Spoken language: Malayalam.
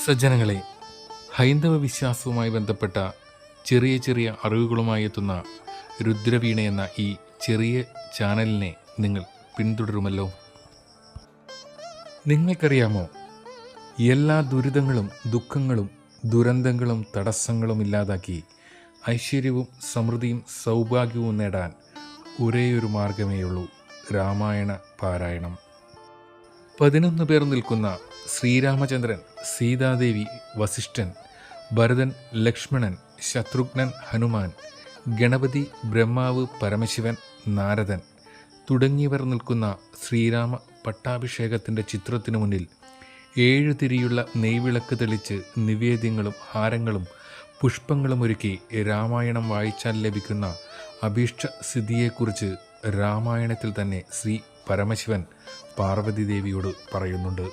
സജ്ജനങ്ങളെ, ഹൈന്ദവ വിശ്വാസവുമായി ബന്ധപ്പെട്ട ചെറിയ ചെറിയ അറിവുകളുമായി എത്തുന്ന രുദ്രവീണ എന്ന ഈ ചെറിയ ചാനലിനെ നിങ്ങൾ പിന്തുടരുമല്ലോ. നിങ്ങൾക്കറിയാമോ, എല്ലാ ദുരിതങ്ങളും ദുഃഖങ്ങളും ദുരന്തങ്ങളും തടസ്സങ്ങളും ഇല്ലാതാക്കി ഐശ്വര്യവും സമൃദ്ധിയും സൗഭാഗ്യവും നേടാൻ ഒരേയൊരു മാർഗമേയുള്ളൂ: രാമായണ പാരായണം. 11 പേർ നിൽക്കുന്ന ശ്രീരാമചന്ദ്രൻ, സീതാദേവി, വസിഷ്ഠൻ, ഭരതൻ, ലക്ഷ്മണൻ, ശത്രുഘ്നൻ, ഹനുമാൻ, ഗണപതി, ബ്രഹ്മാവ്, പരമശിവൻ, നാരദൻ തുടങ്ങിയവർ നിൽക്കുന്ന ശ്രീരാമ പട്ടാഭിഷേകത്തിൻ്റെ ചിത്രത്തിനു മുന്നിൽ 7 തിരിയുള്ള നെയ്വിളക്ക് തെളിച്ച് നിവേദ്യങ്ങളും ഹാരങ്ങളും പുഷ്പങ്ങളും ഒരുക്കി രാമായണം വായിച്ചാൽ ലഭിക്കുന്ന അഭീഷ്ട സിദ്ധിയെക്കുറിച്ച് രാമായണത്തിൽ തന്നെ ശ്രീ പരമശിവൻ പാർവതി ദേവിയോട് പറയുന്നുണ്ട്.